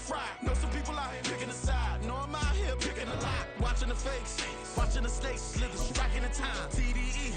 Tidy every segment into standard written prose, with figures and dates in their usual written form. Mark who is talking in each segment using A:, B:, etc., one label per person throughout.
A: fried. Know some people out here picking a side. Know I'm out here picking a lot. Watching the fakes, watching the snakes slither, striking the time. TDE,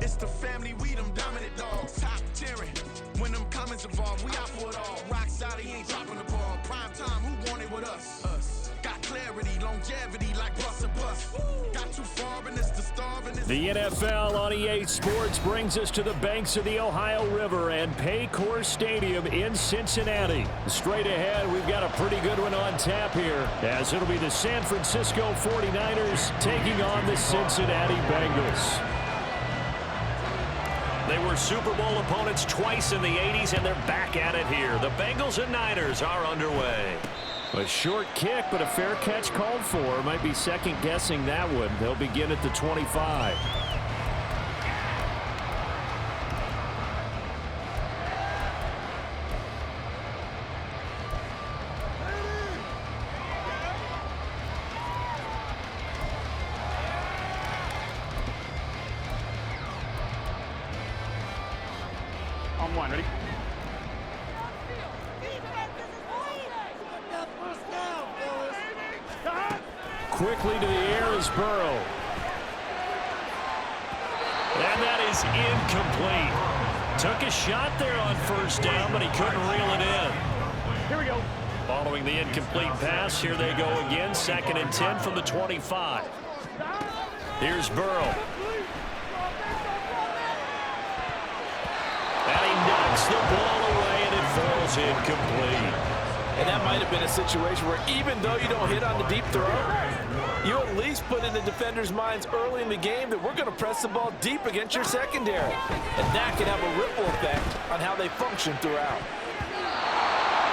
A: it's the family, we them dominant dogs. Top tiering, when them comments involved, we out for it all. Rock side, he ain't dropping the ball. Prime time, who want it with us? Got clarity, longevity, like bus and bus. Got too far and it's the starving.
B: The NFL on EA Sports brings us to the banks of the Ohio River and Paycor Stadium in Cincinnati. Straight ahead, we've got a pretty good one on tap here, as it'll be the San Francisco 49ers taking on the Cincinnati Bengals. They were Super Bowl opponents twice in the 80s, and they're back at it here. The Bengals and Niners are underway. A short kick, but a fair catch called for. Might be second-guessing that one. They'll begin at the 25.
C: On one, ready?
B: Quickly to the air is Burrow. And that is incomplete. Took a shot there on first down, but he couldn't reel it in.
C: Here we go.
B: Following the incomplete pass, here they go again. 2nd and 10 from the 25. Here's Burrow. And he knocks the ball away, and it falls incomplete.
D: And that might have been a situation where even though you don't hit on the deep throw, you at least put in the defenders' minds early in the game that we're going to press the ball deep against your secondary. And that can have a ripple effect on how they function throughout.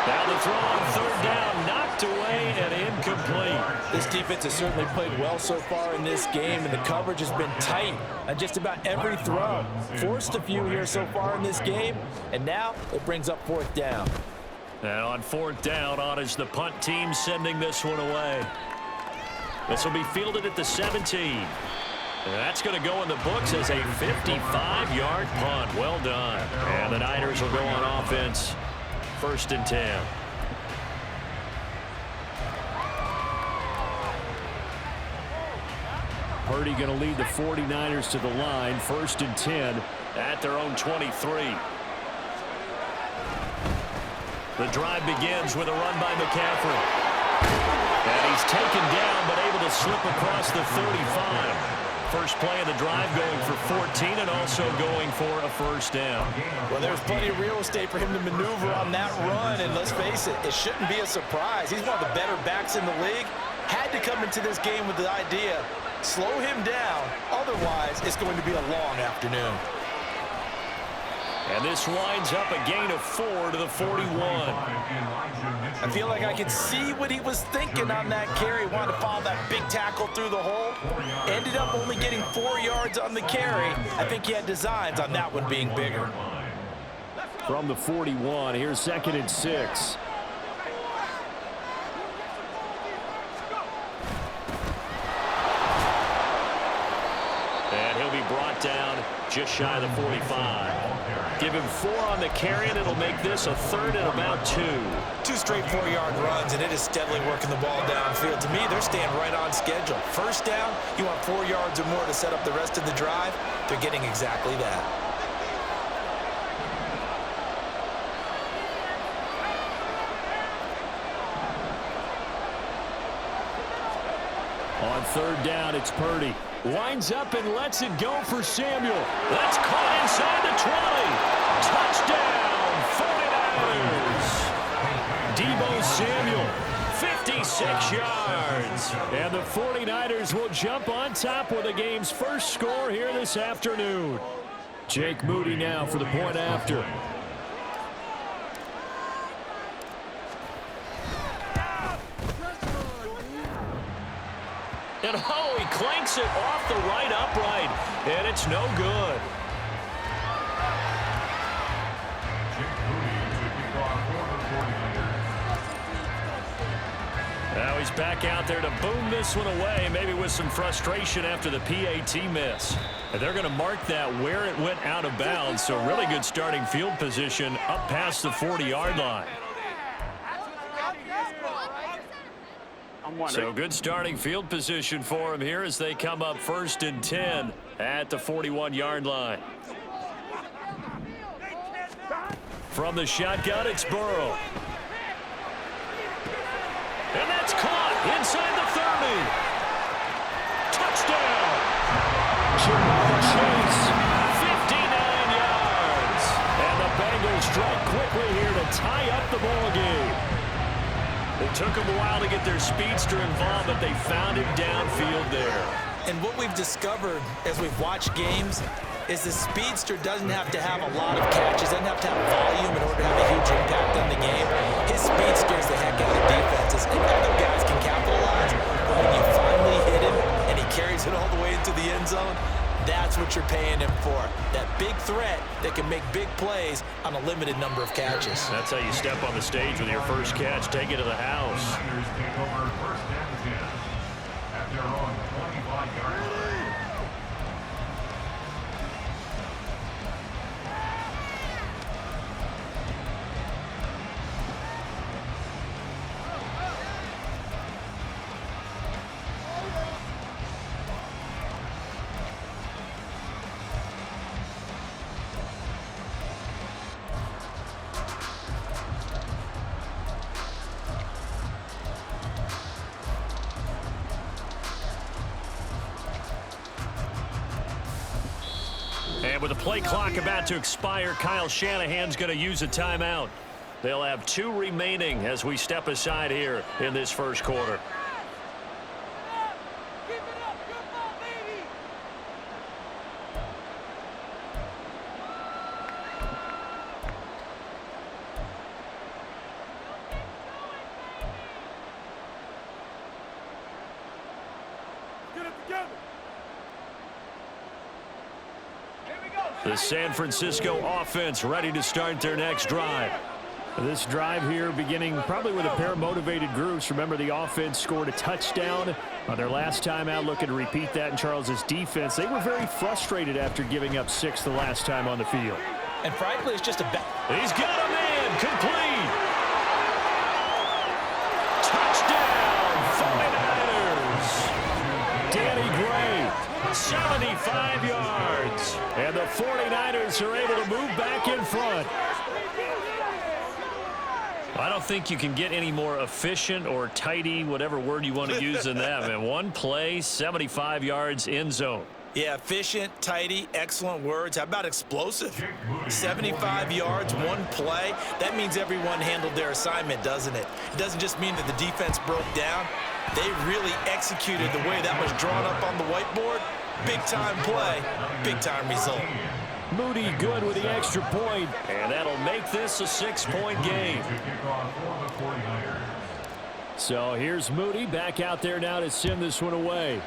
B: Now the throw on 3rd down, knocked away and incomplete.
D: This defense has certainly played well so far in this game, and the coverage has been tight on just about every throw. Forced a few here so far in this game, and now it brings up 4th down.
B: And on 4th down, on is the punt team sending this one away. This will be fielded at the 17. And that's going to go in the books as a 55-yard punt. Well done. And the Niners will go on offense. 1st and 10. Purdy going to lead the 49ers to the line. 1st and 10 at their own 23. The drive begins with a run by McCaffrey. And he's taken down, but able to slip across the 35. First play of the drive going for 14 and also going for a 1st down.
D: Well, there's plenty of real estate for him to maneuver on that run, and let's face it, it shouldn't be a surprise. He's one of the better backs in the league. Had to come into this game with the idea, slow him down, otherwise it's going to be a long afternoon.
B: And this winds up a gain of 4 to the 41.
D: I feel like I can see what he was thinking on that carry. Wanted to follow that big tackle through the hole. Ended up only getting 4 yards on the carry. I think he had designs on that one being bigger.
B: From the 41, here's 2nd and 6. And he'll be brought down just shy of the 45. Give him 4 on the carry, and it'll make this a 3rd and about 2.
D: 2 straight 4-yard runs, and it is steadily working the ball downfield. To me, they're staying right on schedule. 1st down, you want 4 yards or more to set up the rest of the drive. They're getting exactly that.
B: On 3rd down, it's Purdy. Winds up and lets it go for Samuel. That's caught inside the 20. Touchdown, 49ers. Deebo Samuel, 56 yards. And the 49ers will jump on top with the game's first score here this afternoon. Jake Moody now for the point after. And oh, he clanks it off the right upright, and it's no good. Now he's back out there to boom this one away, maybe with some frustration after the PAT miss. And they're going to mark that where it went out of bounds, so really good starting field position up past the 40-yard line.
C: I'm one.
B: So good starting field position for him here as they come up 1st and 10 at the 41-yard line. From the shotgun, it's Burrow. And that's caught inside the 30. Touchdown. Jamar Chase, 59 yards. And the Bengals strike quickly here to tie up the ball game. It took them a while to get their speedster involved, but they found him downfield there.
D: And what we've discovered as we've watched games is the speedster doesn't have to have a lot of catches, doesn't have to have volume in order to have a huge impact on the game. His speed scares the heck out of defenses, and other guys can capitalize. But when you finally hit him and he carries it all the way into the end zone, that's what you're paying him for. That big threat that can make big plays on a limited number of catches.
B: That's how you step on the stage with your first catch. Take it to the house.
E: Take over 1st and 10 at their own 25-yard line.
B: And with the play clock about to expire, Kyle Shanahan's going to use a timeout. They'll have 2 remaining as we step aside here in this first quarter. The San Francisco offense ready to start their next drive.
F: This drive here beginning probably with a pair of motivated groups. Remember, the offense scored a touchdown on their last time out, looking to repeat that in Charles's defense. They were very frustrated after giving up 6 the last time on the field.
D: And frankly, it's just a bet.
B: He's got a man complete. Touchdown, 49ers. Danny Gray, 75 yards. And the 49ers are able to move back in front. I don't think you can get any more efficient or tidy, whatever word you want to use in that, man. One play, 75 yards, end zone.
D: Yeah, efficient, tidy, excellent words. How about explosive? 75 yards, one play. That means everyone handled their assignment, doesn't it? It doesn't just mean that the defense broke down. They really executed the way that was drawn up on the whiteboard. Big-time play, big-time result.
B: Moody good with the extra point, and that'll make this a 6-point game.
F: So here's Moody back out there now to send this one away.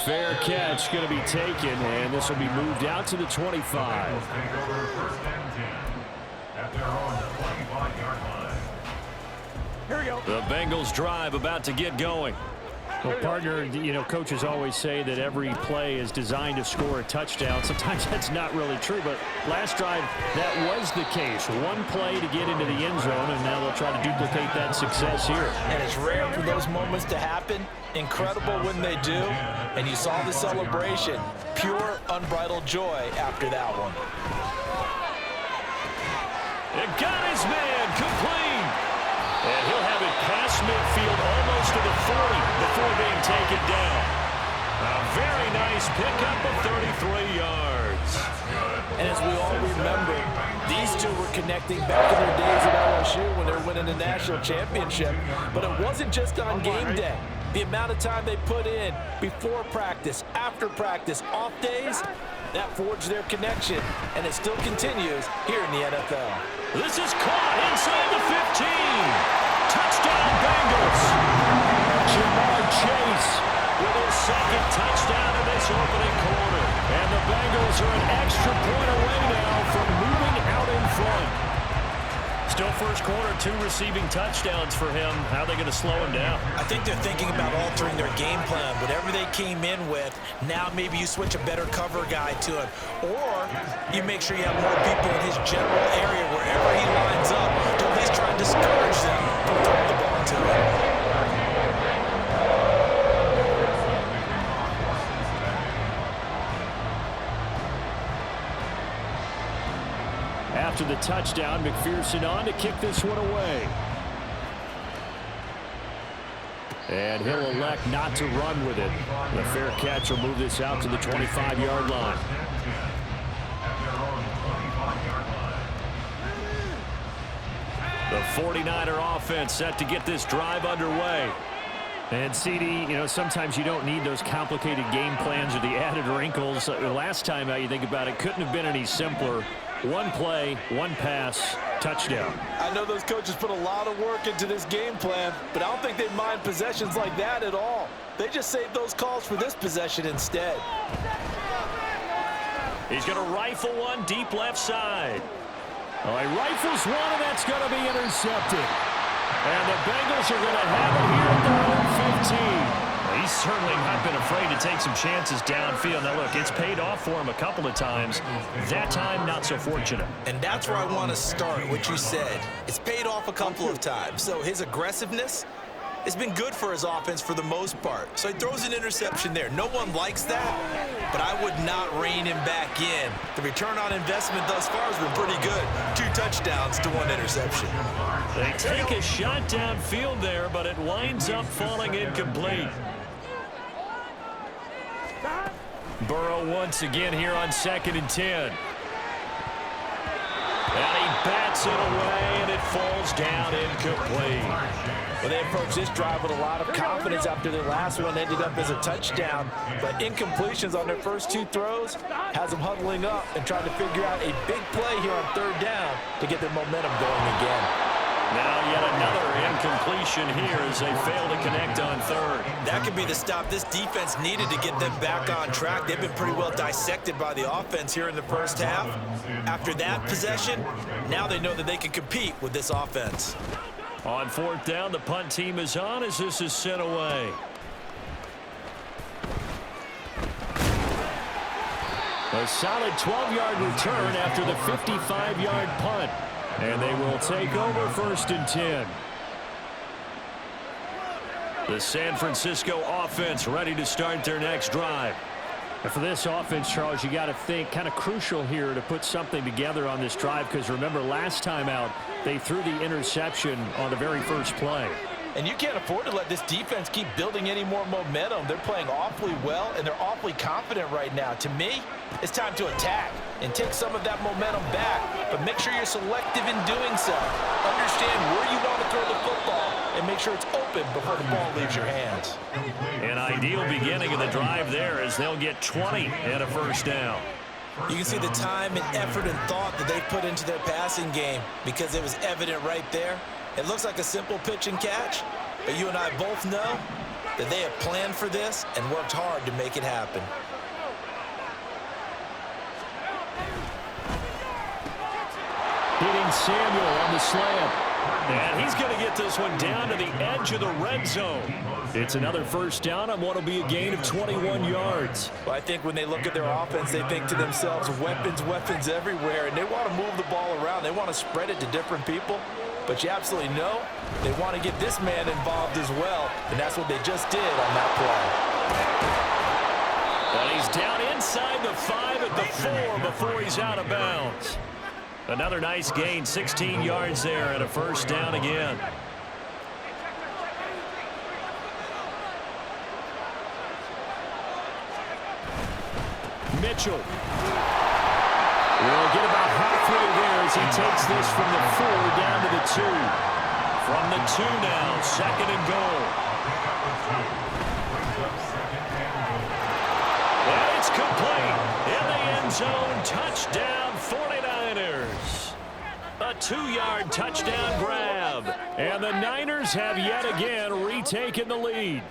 F: Fair catch going to be taken, and this will be moved out to the 25.
C: Here we go.
B: The Bengals drive about to get going.
F: Well, partner, you know, coaches always say that every play is designed to score a touchdown. Sometimes that's not really true, but last drive, that was the case. One play to get into the end zone, and now they'll try to duplicate that success here.
D: And it's rare for those moments to happen. Incredible when they do. And you saw the celebration. Pure, unbridled joy after that one.
B: It got his man complete. And he'll have it past midfield almost to the 40 before being taken down. A very nice pickup of 33 yards.
D: And as we all remember, these two were connecting back in their days at LSU when they were winning the national championship. But it wasn't just on game day. The amount of time they put in before practice, after practice, off days, that forged their connection, and it still continues here in the NFL.
B: This is caught inside the 15. Touchdown, Bengals. Jamar Chase with his second touchdown in this opening quarter. And the Bengals are an extra point away now from moving out in front. Still first quarter, 2 receiving touchdowns for him. How are they going to slow him down?
D: I think they're thinking about altering their game plan. Whatever they came in with, now maybe you switch a better cover guy to him. Or you make sure you have more people in his general area wherever he lines up to at least try and discourage them from throwing
F: after the touchdown. McPherson on to kick this one away. And he'll elect not to run with it. The fair catch will move this out to the 25-yard line. The 49er offense set to get this drive underway. And CD, sometimes you don't need those complicated game plans or the added wrinkles. Last time out, you think about it, couldn't have been any simpler. One play, one pass, touchdown.
D: I know those coaches put a lot of work into this game plan, but I don't think they mind possessions like that at all. They just saved those calls for this possession instead.
B: He's going to rifle one deep left side.
F: Oh, he rifles one, and that's going to be intercepted. And the Bengals are going to have it here at their own 15.
B: He's certainly not been afraid to take some chances downfield. Now, look, it's paid off for him a couple of times. That time, not so fortunate.
G: And that's where I want to start, what you said. It's paid off a couple of times. So his aggressiveness has been good for his offense for the most part. So he throws an interception there. No one likes that, but I would not rein him back in. The return on investment thus far has been pretty good. 2 touchdowns to 1 interception.
B: They take a shot downfield there, but it winds up falling incomplete. Burrow once again here on 2nd and 10. And he bats it away, and it falls down incomplete.
D: Well, they approached this drive with a lot of confidence after their last one ended up as a touchdown. But incompletions on their first 2 throws has them huddling up and trying to figure out a big play here on 3rd down to get their momentum going again.
B: Now yet another incompletion here as they fail to connect on 3rd.
G: That could be the stop this defense needed to get them back on track. They've been pretty well dissected by the offense here in the first half. After that possession, now they know that they can compete with this offense.
B: On 4th down, the punt team is on as this is sent away.
F: A solid 12-yard return after the 55-yard punt. And they will take over 1st and 10. The San Francisco offense ready to start their next drive. And for this offense, Charles, you got to think kind of crucial here to put something together on this drive, because remember last time out they threw the interception on the very first play.
D: And you can't afford to let this defense keep building any more momentum. They're playing awfully well, and they're awfully confident right now. To me, it's time to attack and take some of that momentum back, but make sure you're selective in doing so. Understand where you want to throw the football and make sure it's open before the ball leaves your hands.
B: An ideal beginning of the drive there as they'll get 20 and a 1st down.
G: You can see the time and effort and thought that they put into their passing game because it was evident right there. It looks like a simple pitch and catch, but you and I both know that they have planned for this and worked hard to make it happen.
F: Hitting Samuel on the slant.
B: And he's going to get this one down to the edge of the red zone.
F: It's another 1st down on what will be a gain of 21 yards.
D: Well, I think when they look at their offense, they think to themselves, weapons, weapons everywhere, and they want to move the ball around. They want to spread it to different people. But you absolutely know they want to get this man involved as well, and that's what they just did on that play.
B: And he's down inside the 5 at the 4 before he's out of bounds. Another nice gain, 16 yards there, and a 1st down again.
F: Mitchell will get about halfway there as he takes this from the 4 down to the 2.
B: From the 2 now, 2nd and goal. And it's complete. In the end zone, touchdown 49ers. A 2-yard touchdown grab.
F: And the Niners have yet again retaken the lead.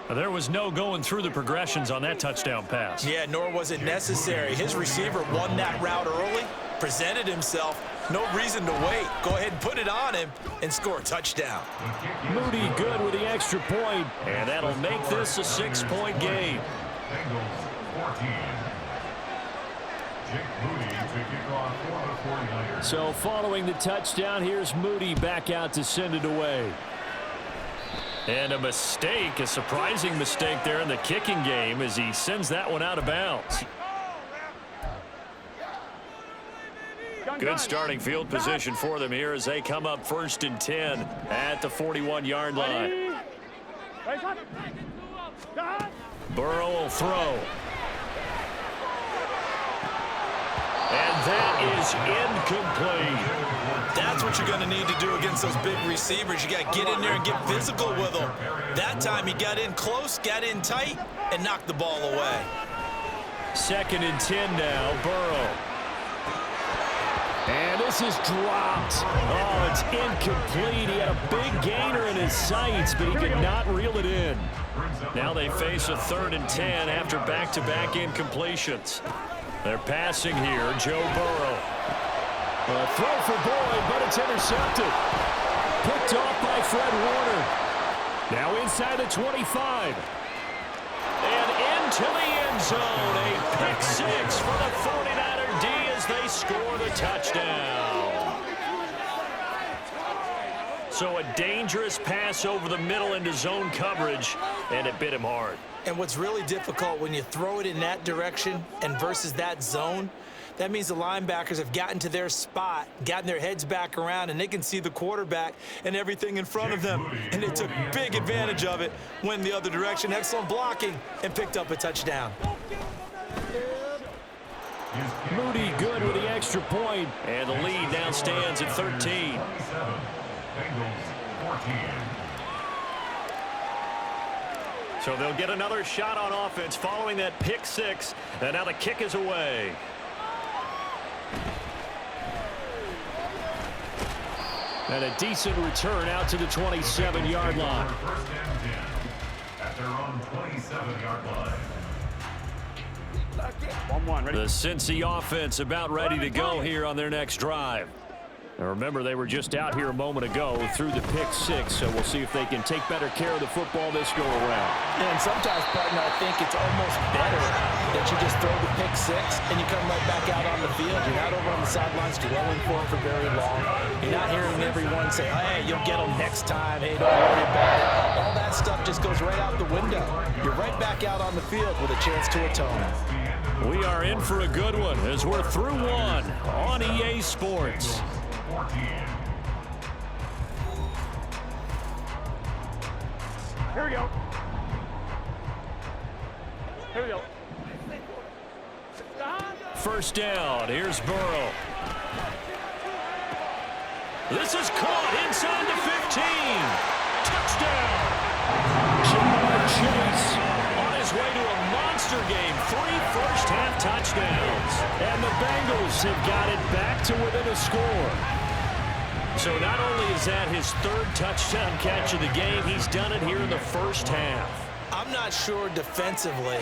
B: There was no going through the progressions on that touchdown pass.
G: Yeah, nor was it necessary. His receiver won that route early, presented himself. No reason to wait. Go ahead and put it on him and score a touchdown.
F: Moody good with the extra point.
B: And that'll make this a 6-point game.
E: Bengals 14. Jake Moody to kick off for the 49ers.
F: So following the touchdown, here's Moody back out to send it away.
B: And a mistake, a surprising mistake there in the kicking game as he sends that one out of bounds. Good starting field position for them here as they come up 1st and 10 at the 41-yard line. Burrow will throw. And that is incomplete.
G: That's what you're going to need to do against those big receivers. You got to get in there and get physical with them. That time he got in close, got in tight, and knocked the ball away.
B: 2nd and 10 now, Burrow.
F: And this is dropped.
B: Oh, it's incomplete. He had a big gainer in his sights, but he could not reel it in. Now they face a 3rd and 10 after back-to-back incompletions. They're passing here, Joe Burrow.
F: A throw for Boyd, but it's intercepted. Picked off by Fred Warner. Now inside the 25.
B: And into the end zone. A pick 6 for the 49er D as they score the touchdown. So a dangerous pass over the middle into zone coverage, and it bit him hard.
G: And what's really difficult when you throw it in that direction and versus that zone, that means the linebackers have gotten to their spot, gotten their heads back around, and they can see the quarterback and everything in front of them. And they took big advantage of it, went the other direction, excellent blocking, and picked up a touchdown.
B: Moody good with the extra point, and the lead now stands at 13.
E: Bengals 14.
B: So they'll get another shot on offense following that pick 6, and now the kick is away.
F: And a decent return out to the 27-yard line.
E: 1st and 10 at their own 27-yard line.
C: 1-1, ready?
B: The Cincy offense about ready to go here on their next drive.
F: Now remember, they were just out here a moment ago through the pick 6, so we'll see if they can take better care of the football this go around.
D: Yeah, and sometimes, partner, I think it's almost better that you just throw the pick 6 and you come right back out on the field. You're not over on the sidelines dwelling for it for very long. You're not hearing everyone say, hey, you'll get them next time. Hey, don't worry about it. All that stuff just goes right out the window. You're right back out on the field with a chance to atone.
B: We are in for a good one as we're through one on EA Sports.
E: 14.
C: Here we go. Here we go.
B: 1st down. Here's Burrow. This is caught inside the 15. Touchdown. Jamar Chase on his way to a monster game. 3 first-half touchdowns. And the Bengals have got it back to within a score. So not only is that his 3rd touchdown catch of the game, he's done it here in the first half.
G: I'm not sure defensively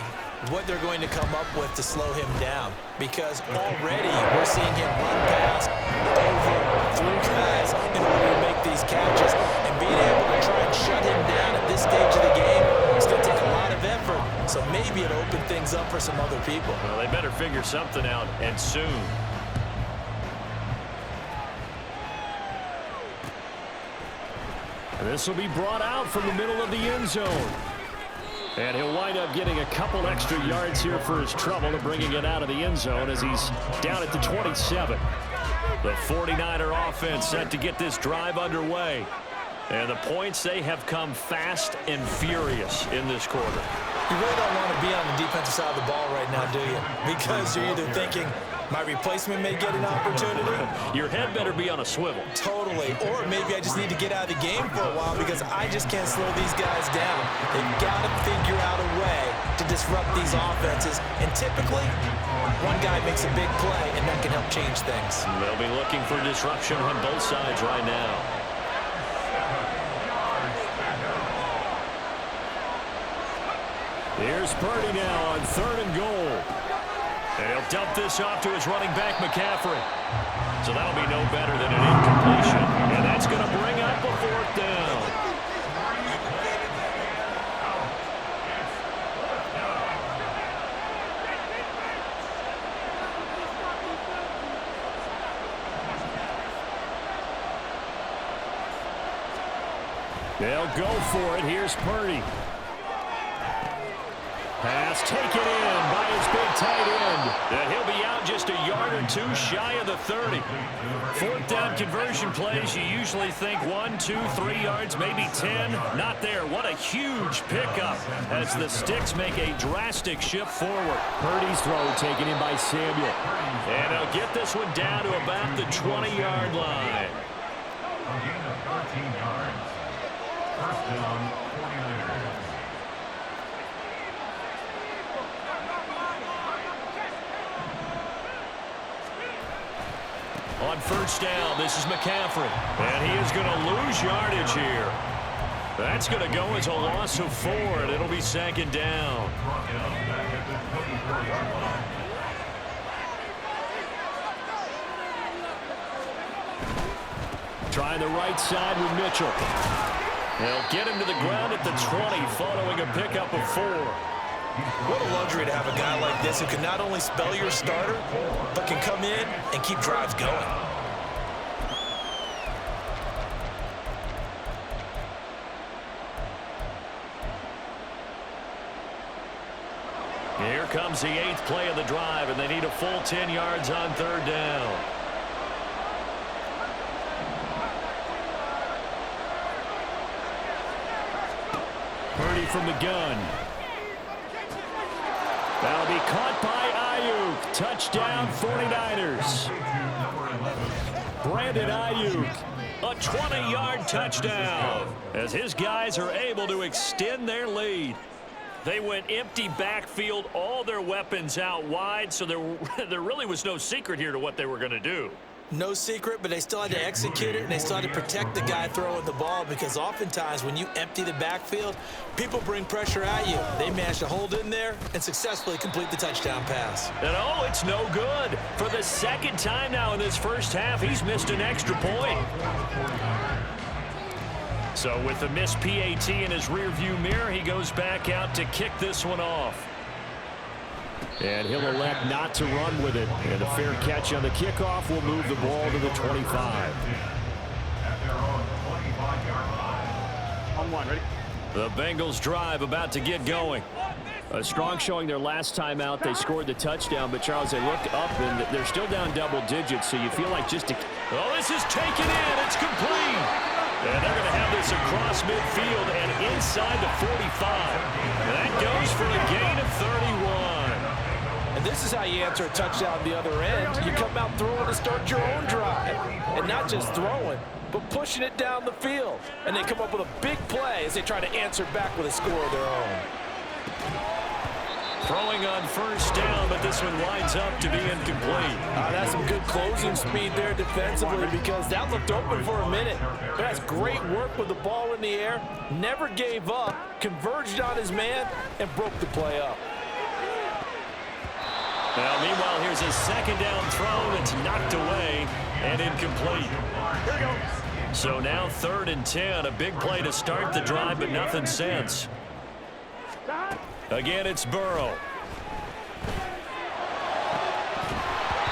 G: what they're going to come up with to slow him down, because already we're seeing him run past, over, through guys in order to make these catches, and being able to try and shut him down at this stage of the game is going to take a lot of effort. So maybe it'll open things up for some other people.
B: Well, they better figure something out, and soon.
F: This will be brought out from the middle of the end zone. And he'll wind up getting a couple extra yards here for his trouble to bringing it out of the end zone as he's down at the 27.
B: The 49er offense set to get this drive underway. And the points, they have come fast and furious in this quarter.
G: You really don't want to be on the defensive side of the ball right now, do you? Because you're either thinking, my replacement may get an opportunity.
B: Your head better be on a swivel.
G: Totally. Or maybe I just need to get out of the game for a while because I just can't slow these guys down. They've got to figure out a way to disrupt these offenses. And typically, one guy makes a big play, and that can help change things.
B: They'll be looking for disruption on both sides right now.
F: Here's Purdy now on 3rd and goal.
B: And he'll dump this off to his running back, McCaffrey. So that'll be no better than an incompletion. And that's going to bring up a 4th down.
F: They'll go for it. Here's Purdy.
B: Pass taken in by his big tight end. And he'll be out just a yard or two shy of the 30. Fourth down conversion plays, you usually think 1, 2, 3 yards, maybe 10. Not there. What a huge pickup as the Sticks make a drastic shift forward.
F: Purdy's throw taken in by Samuel.
B: And he'll get this one down to about the 20-yard line.
E: A gain of 13 yards. First down, 49ers.
B: On first down, this is McCaffrey. And he is going to lose yardage here. That's going to go as a loss of 4, and it'll be second down.
E: Brought down back at the 24-yard line.
F: Trying the right side with Mitchell.
B: They'll get him to the ground at the 20 following a pickup of 4.
G: What a luxury to have a guy like this who can not only spell your starter, but can come in and keep drives going.
B: Here comes the 8th play of the drive, and they need a full 10 yards on third down.
F: Purdy from the gun. That'll be caught by Ayuk. Touchdown 49ers. Brandon Ayuk.
B: A 20-yard touchdown as his guys are able to extend their lead. They went empty backfield, all their weapons out wide, so there really was no secret here to what they were going to do.
G: No secret, but they still had to execute it, and they still had to protect the guy throwing the ball, because oftentimes when you empty the backfield, people bring pressure at you. They managed to hold in there and successfully complete the touchdown pass.
B: And oh, it's no good. For the second time now in this first half, he's missed an extra point. So with the missed PAT in his rearview mirror, he goes back out to kick this one off.
F: And he'll elect not to run with it. And a fair catch on the kickoff will move the ball to the 25.
E: At their own 25-yard line.
C: On one, ready?
B: The Bengals drive about to get going.
F: A strong showing their last time out. They scored the touchdown, but Charles, they look up and they're still down double digits, so you feel like just a...
B: Oh, this is taken in. It's complete. And they're going to have this across midfield and inside the 45. And that goes for a gain of 31.
D: And this is how you answer a touchdown the other end. You come out throwing to start your own drive. And not just throwing, but pushing it down the field. And they come up with a big play as they try to answer back with a score of their own.
B: Throwing on first down, but this one winds up to be incomplete.
D: That's some good closing speed there defensively, because that looked open for a minute. But that's great work with the ball in the air. Never gave up, converged on his man, and broke the play up.
B: Now, meanwhile, here's a second down throw that's knocked away and incomplete.
C: Here we go.
B: So now 3rd and 10, a big play to start the drive, but nothing since. Again, it's Burrow.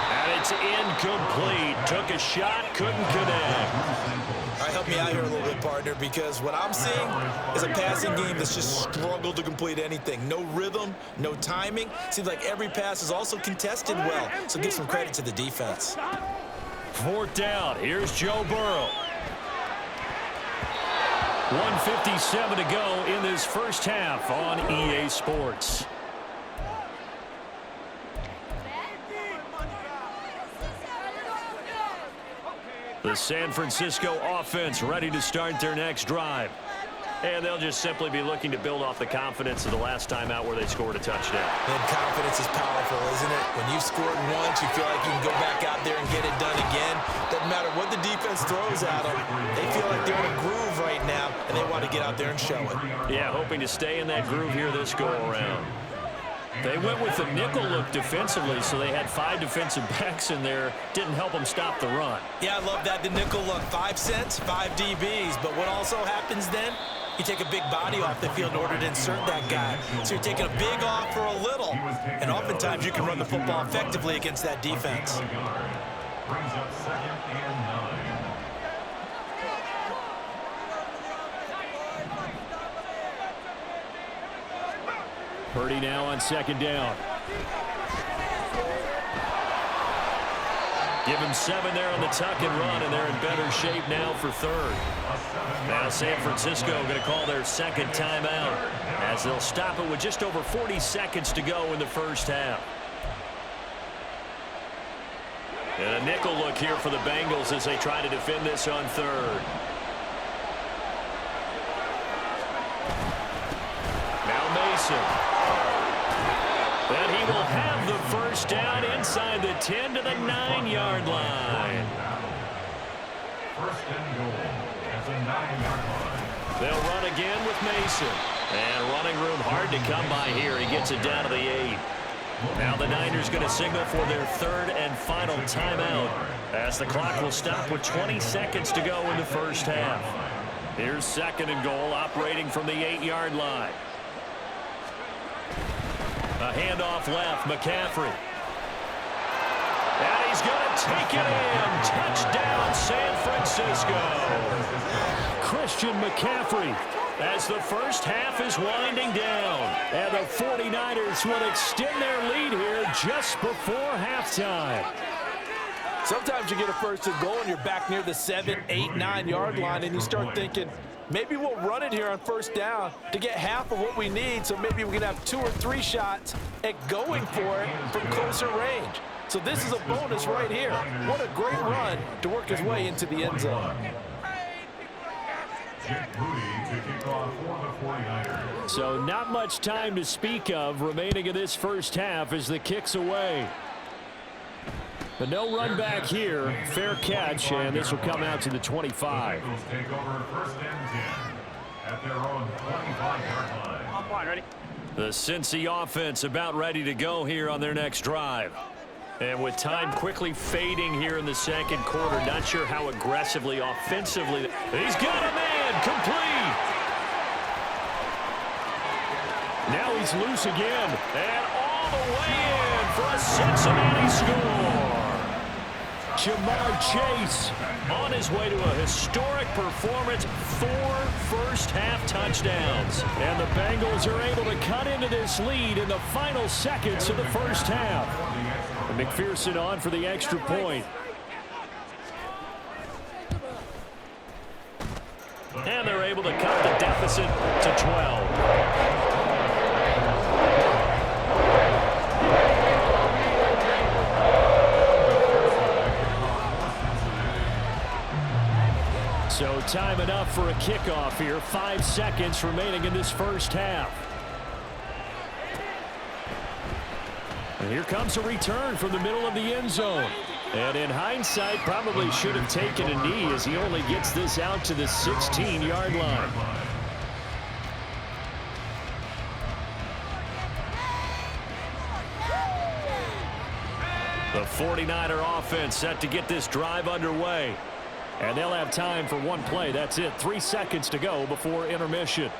B: And it's incomplete. Took a shot, couldn't connect.
G: All right, help me out here a little bit, partner, because what I'm seeing is a passing game that's just struggled to complete anything. No rhythm, no timing. Seems like every pass is also contested well, so give some credit to the defense.
B: 4th down. Here's Joe Burrow. 1:57 to go in this first half on EA Sports. The San Francisco offense ready to start their next drive. And they'll just simply be looking to build off the confidence of the last time out where they scored a touchdown.
G: And confidence is powerful, isn't it? When you've scored once, you feel like you can go back out there and get it done again. Doesn't matter what the defense throws at them. They feel like they're in a groove right now, and they want to get out there and show it.
B: Yeah, hoping to stay in that groove here this go-around. They went with the nickel look defensively, so they had 5 defensive backs in there. Didn't help them stop the run.
G: Yeah, I love that, the nickel look. 5 cents, 5 DBs. But what also happens then? You take a big body off the field in order to insert that guy. So you're taking a big off for a little. And oftentimes you can run the football effectively against that defense.
E: Brings up 2nd and 9.
F: Purdy now on second down.
B: Give him 7 there on the tuck and run, and they're in better shape now for third. Now San Francisco going to call their second timeout as they'll stop it with just over 40 seconds to go in the first half. And a nickel look here for the Bengals as they try to defend this on third. Now Mason. And he will have the first down inside the 10 to the 9-yard line.
E: First and goal at the 9-yard line.
B: They'll run again with Mason. And running room hard to come by here. He gets it down to the 8. Now the Niners going to signal for their third and final timeout as the clock will stop with 20 seconds to go in the first half. Here's second and goal operating from the 8-yard line. A handoff left, McCaffrey. And he's going to take it in. Touchdown, San Francisco.
F: Christian McCaffrey as the first half is winding down. And the 49ers will extend their lead here just before halftime.
D: Sometimes you get a first and goal and you're back near the 7, 8, 9-yard line and you start thinking, maybe we'll run it here on first down to get half of what we need, so maybe we can have 2 or 3 shots at going for it from closer range. So this is a bonus right here. What a great run to work his way into the end zone.
F: So not much time to speak of remaining in this first half as the kick's away. But no run back here. Fair catch, and this will come out to the 25.
E: Take over first and 10 at their own 25-yard line.
C: Ready?
B: The Cincy offense about ready to go here on their next drive. And with time quickly fading here in the second quarter, not sure how aggressively, offensively. He's got a man, complete.
F: Now he's loose again.
B: And all the way in for a Cincinnati score.
F: Jamar Chase
B: on his way to a historic performance, 4 first-half touchdowns.
F: And the Bengals are able to cut into this lead in the final seconds of the first half. And McPherson on for the extra point.
B: And they're able to cut the deficit to 12.
F: So time enough for a kickoff here. 5 seconds remaining in this first half. And here comes a return from the middle of the end zone. And in hindsight, probably should have taken a knee as he only gets this out to the 16-yard line.
B: The 49er offense set to get this drive underway.
F: And they'll have time for one play. That's it. 3 seconds to go before intermission.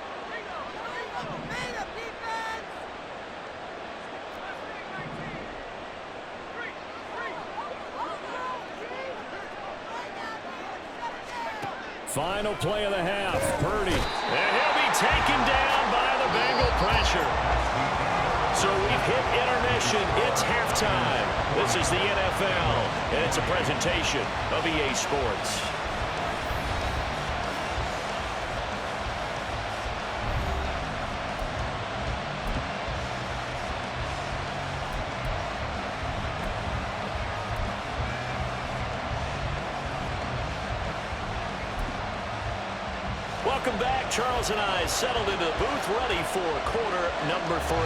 F: Final play of the half. Purdy.
B: And he'll be taken down by the Bengal pressure. So we've hit intermission. It's halftime. This is the NFL, and it's a presentation of EA Sports. Welcome back. Charles and I settled into the booth, ready for quarter number 3.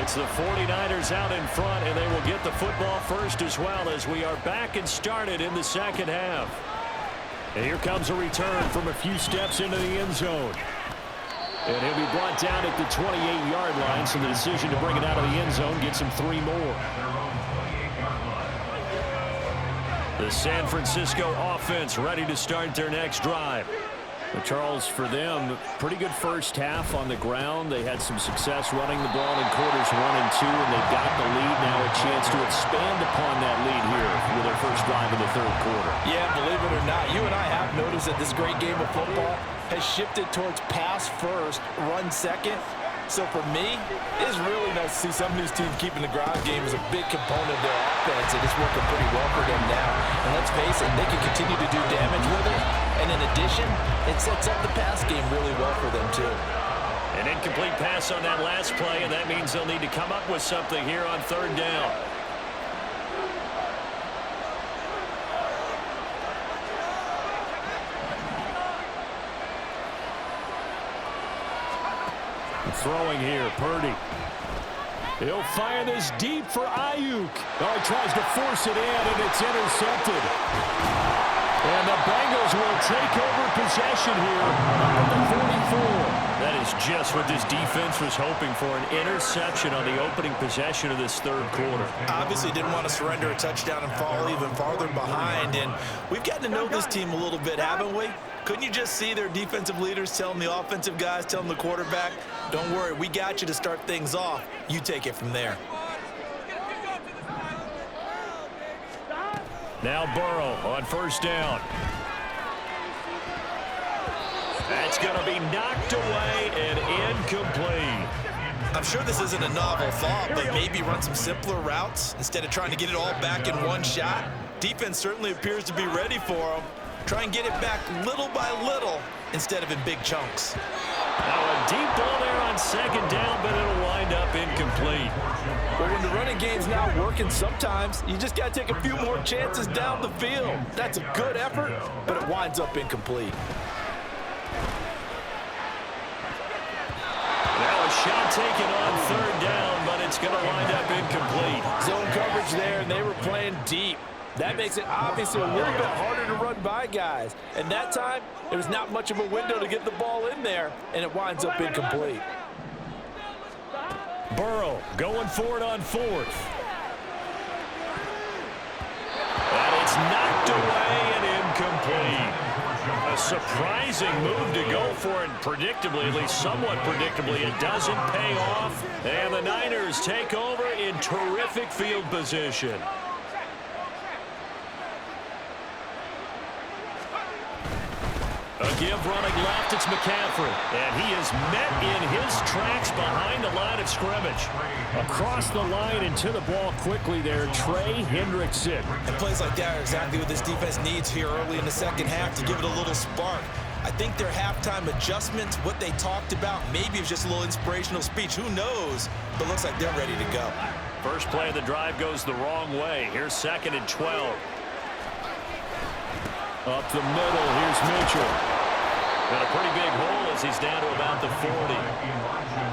B: It's the 49ers out in front, and they will get the football first as well as we are back and started in the second half.
F: And here comes a return from a few steps into the end zone. And he'll be brought down at the 28-yard line, so the decision to bring it out of the end zone gets him 3 more.
B: The San Francisco offense ready to start their next drive.
F: But Charles, for them, pretty good first half on the ground. They had some success running the ball in quarters 1 and 2, and they've got the lead now, a chance to expand upon that lead here with their first drive in the third quarter.
D: Yeah, believe it or not, you and I have noticed that this great game of football has shifted towards pass first, run second. So for me, it's really nice to see some of these teams keeping the ground game as a big component of their offense, and it's working pretty well for them now. And let's face it, they can continue to do damage with it. And in addition, it sets up the pass game really well for them too.
B: An incomplete pass on that last play, and that means they'll need to come up with something here on third down.
F: Throwing here, Purdy. He'll fire this deep for Ayuk. Oh, he tries to force it in, and it's intercepted. And the Bengals will take over possession here at the 44.
B: That is just what this defense was hoping for, an interception on the opening possession of this third quarter.
G: Obviously didn't want to surrender a touchdown and fall even farther behind. And we've gotten to know this team a little bit, haven't we? Couldn't you just see their defensive leaders telling the offensive guys, telling the quarterback, don't worry, we got you to start things off. You take it from there.
B: Now Burrow on first down. That's going to be knocked away and incomplete.
G: I'm sure this isn't a novel thought, but maybe run some simpler routes instead of trying to get it all back in one shot. Defense certainly appears to be ready for them. Try and get it back little by little instead of in big chunks.
B: Now a deep ball there on second down, but it'll wind up incomplete.
D: But when the running game's not working, sometimes you just got to take a few more chances down the field. That's a good effort, but it winds up incomplete.
B: Now a shot taken on third down, but it's going to wind up incomplete.
D: Zone coverage there, and they were playing deep. That makes it obviously a little bit harder to run by guys. And that time, there was not much of a window to get the ball in there, and it winds up incomplete.
B: Burrow going for it on fourth. And it's knocked away and incomplete. A surprising move to go for it, predictably, at least somewhat predictably. It doesn't pay off, and the Niners take over in terrific field position. A give running left, it's McCaffrey. And he is met in his tracks behind the line of scrimmage.
F: Across the line and to the ball quickly there, Trey Hendrickson.
G: And plays like that are exactly what this defense needs here early in the second half to give it a little spark. I think their halftime adjustments, what they talked about, maybe it was just a little inspirational speech. Who knows? But looks like they're ready to go.
B: First play of the drive goes the wrong way. Here's 2nd and 12.
F: Up the middle, here's Mitchell.
B: Got a pretty big hole as he's down to about the 40.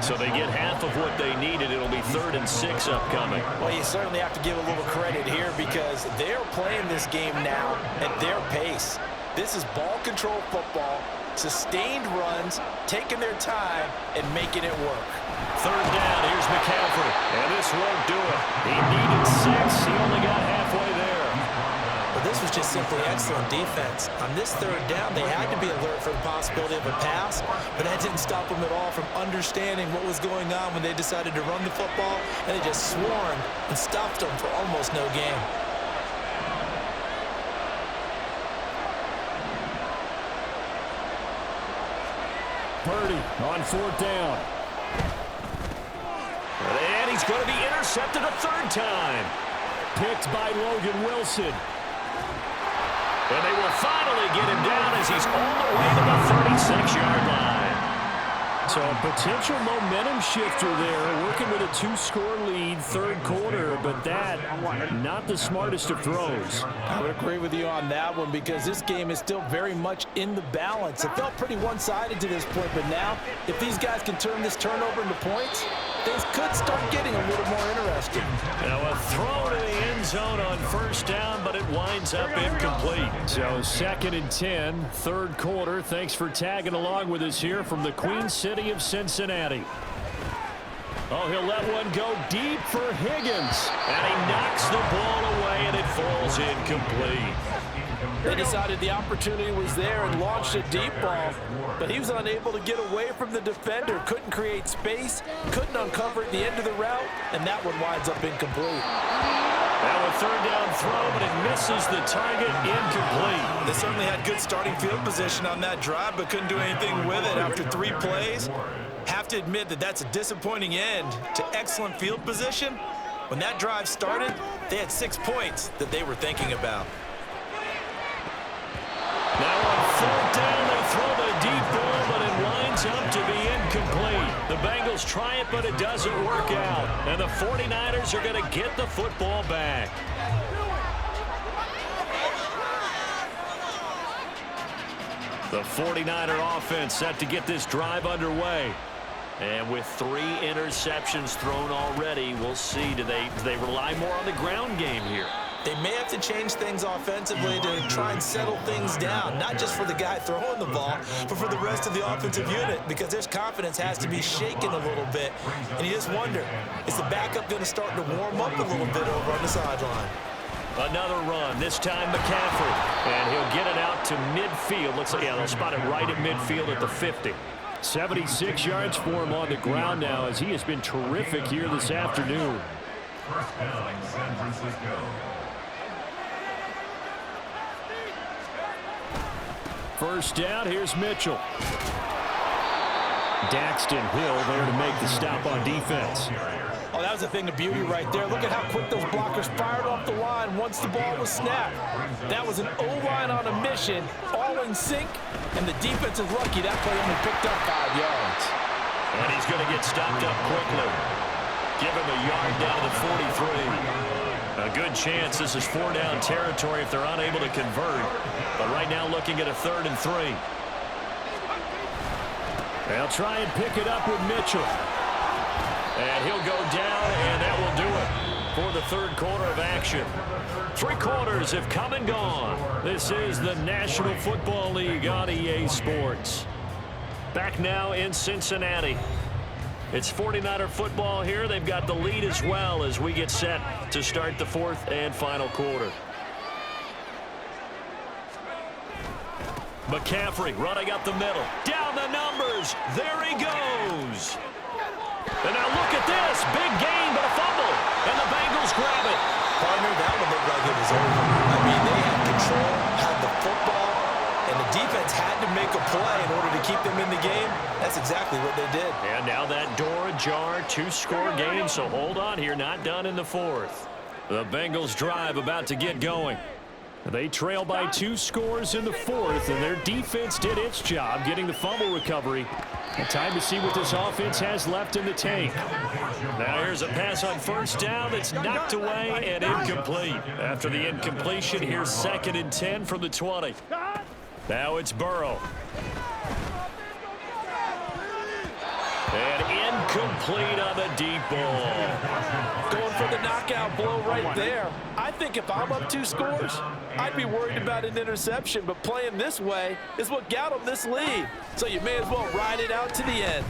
B: So they get half of what they needed. It'll be 3rd and 6 upcoming.
D: Well, you certainly have to give a little credit here because they're playing this game now at their pace. This is ball control football, sustained runs, taking their time, and making it work.
B: 3rd down, here's McCaffrey. And this won't do it. He needed 6. He only got halfway there.
G: But this was just simply excellent defense. On this 3rd down, they had to be alert for the possibility of a pass, but that didn't stop them at all from understanding what was going on when they decided to run the football, and they just swarmed and stopped them for almost no gain.
F: Purdy on 4th down.
B: And he's going to be intercepted a 3rd time.
F: Picked by Logan Wilson.
B: And they will finally get him down as he's all the way to the 36-yard line.
F: So a potential momentum shifter there, working with a 2-score lead, 3rd quarter, but that, not the smartest of throws.
D: I would agree with you on that one because this game is still very much in the balance. It felt pretty one-sided to this point, but now, if these guys can turn this turnover into points, things could start getting a little more interesting.
B: Now a throw to the end zone on 1st down, but it winds up incomplete.
F: So 2nd and 10, 3rd quarter. Thanks for tagging along with us here from the Queen City of Cincinnati. Oh, he'll let one go deep for Higgins.
B: And he knocks the ball away, and it falls incomplete.
D: They decided the opportunity was there and launched a deep ball, but he was unable to get away from the defender, couldn't create space, couldn't uncover at the end of the route, and that one winds up incomplete.
B: Now a third down throw, but it misses the target, incomplete.
G: They certainly had good starting field position on that drive, but couldn't do anything with it after 3 plays. Have to admit that that's a disappointing end to excellent field position. When that drive started, they had 6 points that they were thinking about.
B: Now on fourth down, they throw the deep ball, but it winds up to be incomplete. The Bengals try it, but it doesn't work out. And the 49ers are going to get the football back. The 49er offense set to get this drive underway. And with 3 interceptions thrown already, we'll see. Do they rely more on the ground game here?
G: They may have to change things offensively to try and settle things down, not just for the guy throwing the ball, but for the rest of the offensive unit, because their confidence has to be shaken a little bit. And you just wonder, is the backup going to start to warm up a little bit over on the sideline?
B: Another run, this time McCaffrey. And he'll get it out to midfield. Looks like, yeah, they'll spot it right at midfield at the 50.
F: 76 yards for him on the ground now, as he has been terrific here this afternoon.
E: First down, San Francisco.
F: First down, here's Mitchell. Daxton Hill there to make the stop on defense.
D: Oh, that was a thing of beauty right there. Look at how quick those blockers fired off the line once the ball was snapped. That was an O-line on a mission, all in sync, and the defense is lucky that play only picked up 5 yards.
B: And he's going to get stopped up quickly. Give him a yard down to the 43. A good chance this is 4-down territory if they're unable to convert. But right now looking at a 3rd and 3.
F: They'll try and pick it up with Mitchell.
B: And he'll go down, and that will do it for the 3rd quarter of action. 3 quarters have come and gone. This is the National Football League on EA Sports. Back now in Cincinnati. It's 49er football here. They've got the lead as well as we get set to start the 4th and final quarter. McCaffrey running up the middle. Down the numbers. There he goes. And now look at this. Big gain, but a fumble. And the Bengals grab it.
G: Partner, that one looked like it was over. I mean, they had control, had the football, and the defense had to make a play in order to keep them in the game. That's exactly what they did.
B: And now that door ajar, 2-score game, so hold on here, not done in the 4th. The Bengals drive about to get going.
F: They trail by 2 scores in the 4th, and their defense did its job getting the fumble recovery. Time to see what this offense has left in the tank.
B: Now here's a pass on 1st down that's knocked away and incomplete. After the incompletion, here's 2nd and 10 from the 20. Now it's Burrow. And incomplete on the deep ball.
D: Going for the knockout blow right there. I think if I'm up 2 scores, I'd be worried about an interception, but playing this way is what got them this lead. So you may as well ride it out to the end.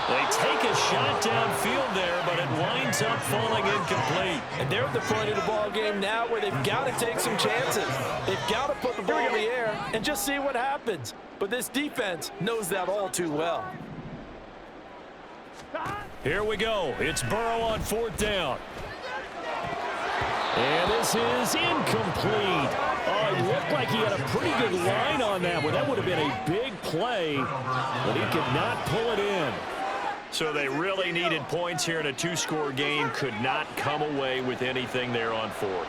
B: They take a shot downfield there, but it winds up falling incomplete.
D: And they're at the point of the ball game now where they've got to take some chances. They've got to put the ball in the air and just see what happens. But this defense knows that all too well.
B: Here we go. It's Burrow on 4th down.
F: And this is incomplete. Oh, it looked like he had a pretty good line on that one. That would have been a big play, but he could not pull it in.
B: So they really needed points here in a 2-score game. Could not come away with anything there on 4th.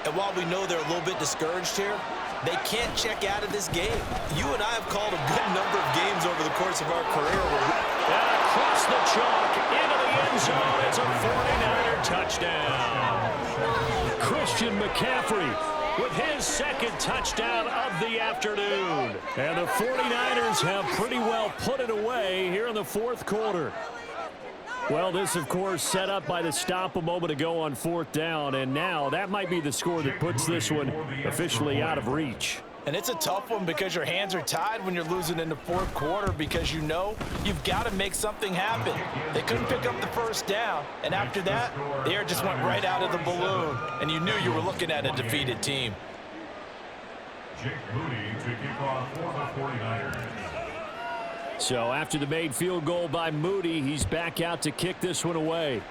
G: And while we know they're a little bit discouraged here, they can't check out of this game. You and I have called a good number of games over the course of our career.
B: And across the chalk, into the end zone, it's a 49er touchdown.
F: Christian McCaffrey with his 2nd touchdown of the afternoon. And the 49ers have pretty well put it away here in the 4th quarter. Well, this, of course, set up by the stop a moment ago on 4th down, and now that might be the score that puts this one officially out of reach.
D: And it's a tough one because your hands are tied when you're losing in the 4th quarter because you know you've got to make something happen. They couldn't pick up the 1st down, and after that, the air just went right out of the balloon, and you knew you were looking at a defeated team.
E: Jake Moody to kick off for the 49ers.
F: So after the made field goal by Moody, he's back out to kick this one away.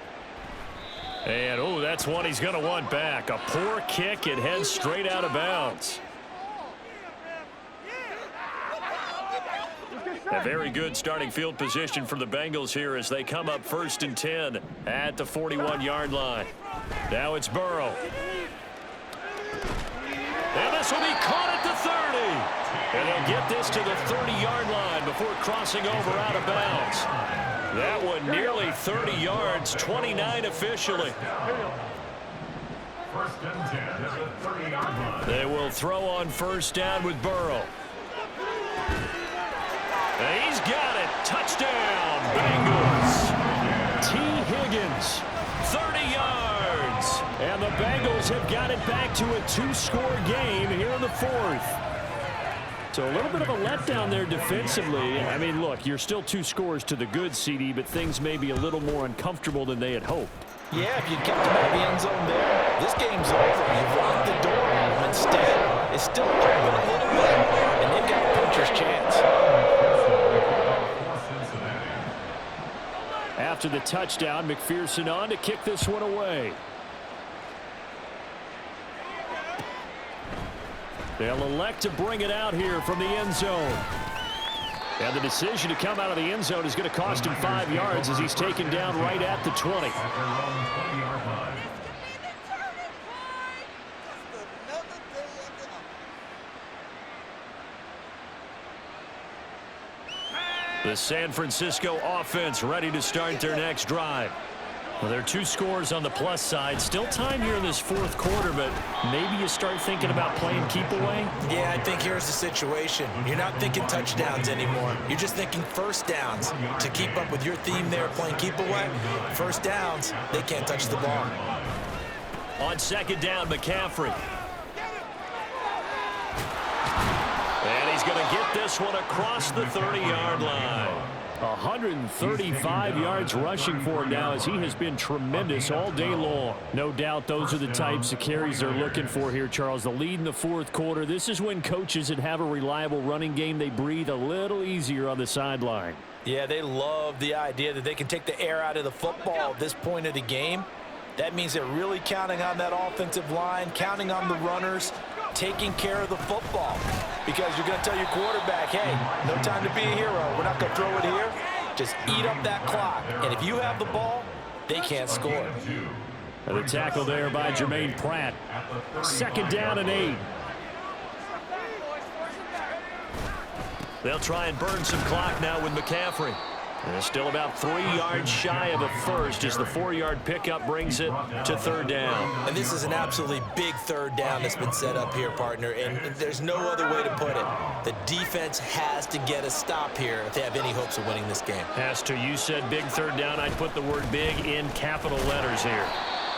B: And, oh, that's one he's going to want back. A poor kick. It heads straight out of bounds. A very good starting field position for the Bengals here as they come up 1st and 10 at the 41-yard line. Now it's Burrow. And this will be caught at the 30. And they'll get this to the 30-yard line before crossing over out of bounds. That one nearly 30 yards, 29 officially.
E: 1st and 10 at the 30-yard line.
B: They will throw on 1st down with Burrow. And he's got it. Touchdown, Bengals. T. Higgins, 30 yards. And the Bengals have got it back to a 2-score game here in the 4th. So a little bit of a letdown there defensively. I mean, look, you're still 2 scores to the good, CD, but things may be a little more uncomfortable than they had hoped.
D: Yeah, if you kept them out of the end zone there, this game's over. You've locked the door. Instead, it's still open a little bit, and they've got a puncher's chance.
F: After the touchdown, McPherson on to kick this one away. They'll elect to bring it out here from the end zone. And the decision to come out of the end zone is going to cost him 5 yards as he's taken down right at the 20.
B: The San Francisco offense ready to start their next drive. Well, there are 2 scores on the plus side. Still time here in this 4th quarter, but maybe you start thinking about playing keep away?
G: Yeah, I think here's the situation. You're not thinking touchdowns anymore. You're just thinking 1st downs. To keep up with your theme there, playing keep away, 1st downs, they can't touch the ball.
B: On 2nd down, McCaffrey. And he's going to get this one across the 30-yard line.
F: 135 yards rushing for him now as he has been tremendous all day long. No doubt those are the types of carries they're looking for here, Charles. The lead in the 4th quarter. This is when coaches that have a reliable running game, they breathe a little easier on the sideline.
D: Yeah, they love the idea that they can take the air out of the football at this point of the game. That means they're really counting on that offensive line, counting on the runners, taking care of the football. Because you're going to tell your quarterback, hey, no time to be a hero. We're not going to throw it here. Just eat up that clock. And if you have the ball, they can't score.
F: And the tackle there by Jermaine Pratt. 2nd down and 8.
B: They'll try and burn some clock now with McCaffrey. And it's still about 3 yards shy of a first as the 4-yard pickup brings it to 3rd down.
G: And this is an absolutely big 3rd down that's been set up here, partner, and there's no other way to put it. The defense has to get a stop here if they have any hopes of winning this game.
B: Has to. You said big 3rd down. I'd put the word big in capital letters here.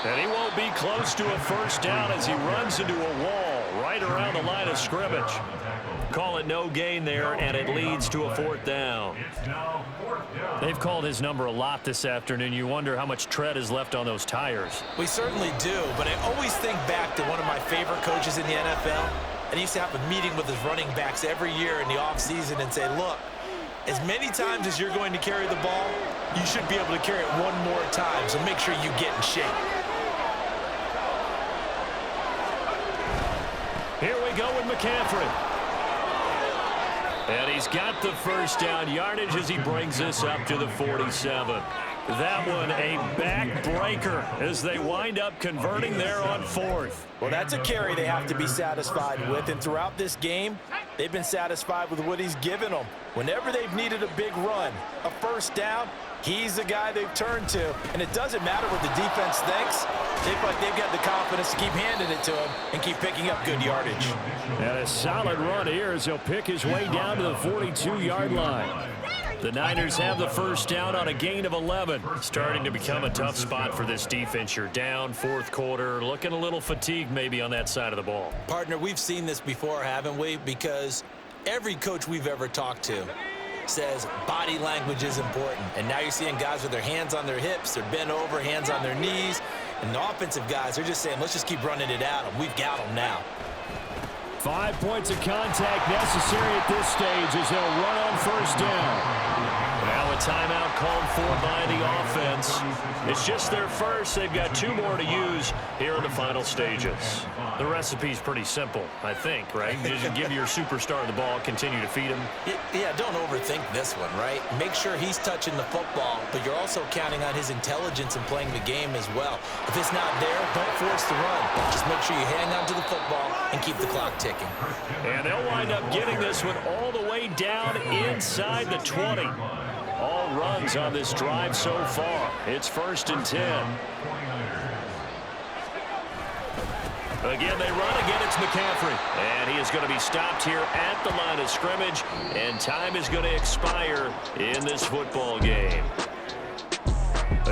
B: And he won't be close to a 1st down as he runs into a wall right around the line of scrimmage. Call it no gain there, and it leads to a 4th down.
F: They've called his number a lot this afternoon. You wonder how much tread is left on those tires.
G: We certainly do, but I always think back to one of my favorite coaches in the NFL. And he used to have a meeting with his running backs every year in the offseason and say, look, as many times as you're going to carry the ball, you should be able to carry it one more time, so make sure you get in shape.
B: Here we go with McCaffrey. And he's got the 1st down yardage as he brings this up to the 47. That one a backbreaker as they wind up converting there on 4th.
D: Well, that's a carry they have to be satisfied with. And throughout this game, they've been satisfied with what he's given them. Whenever they've needed a big run, a 1st down, he's the guy they've turned to. And it doesn't matter what the defense thinks. They feel like they've got the confidence to keep handing it to him and keep picking up good yardage.
F: And a solid run here as he'll pick his way down to the 42-yard line. The Niners have the 1st down on a gain of 11. Starting to become a tough spot for this defense. You're down 4th quarter, looking a little fatigued maybe on that side of the ball.
G: Partner, we've seen this before, haven't we? Because every coach we've ever talked to says body language is important. And now you're seeing guys with their hands on their hips, they're bent over, hands on their knees. And the offensive guys, they're just saying, let's just keep running it out, and we've got them now.
F: 5 points of contact necessary at this stage as they'll run on 1st down.
B: Now timeout called for by the offense. It's just their first. They've got 2 more to use here in the final stages. The recipe's pretty simple, I think, right? Just give your superstar the ball, continue to feed him.
G: Yeah, don't overthink this one, right? Make sure he's touching the football, but you're also counting on his intelligence in playing the game as well. If it's not there, don't force the run. Just make sure you hang on to the football and keep the clock ticking.
B: And they'll wind up getting this one all the way down inside the 20. All runs on this drive so far. It's 1st and 10. Again, they run. Again, it's McCaffrey. And he is going to be stopped here at the line of scrimmage. And time is going to expire in this football game.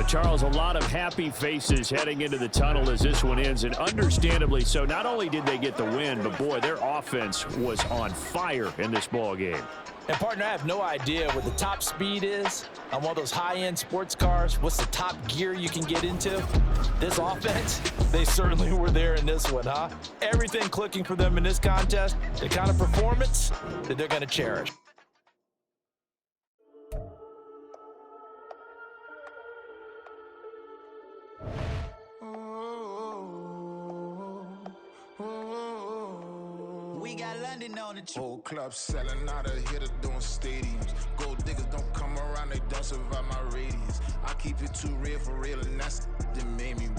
F: Charles, a lot of happy faces heading into the tunnel as this one ends, and understandably so. Not only did they get the win, but, boy, their offense was on fire in this ball game.
D: And, partner, I have no idea what the top speed is on one of those high-end sports cars. What's the top gear you can get into? This offense, they certainly were there in this one, huh? Everything clicking for them in this contest, the kind of performance that they're going to cherish.
A: We got London on the whole club selling out of hitter doing stadiums. Gold diggers don't come around, they don't survive my radius. I keep it too real for real, and that's that made me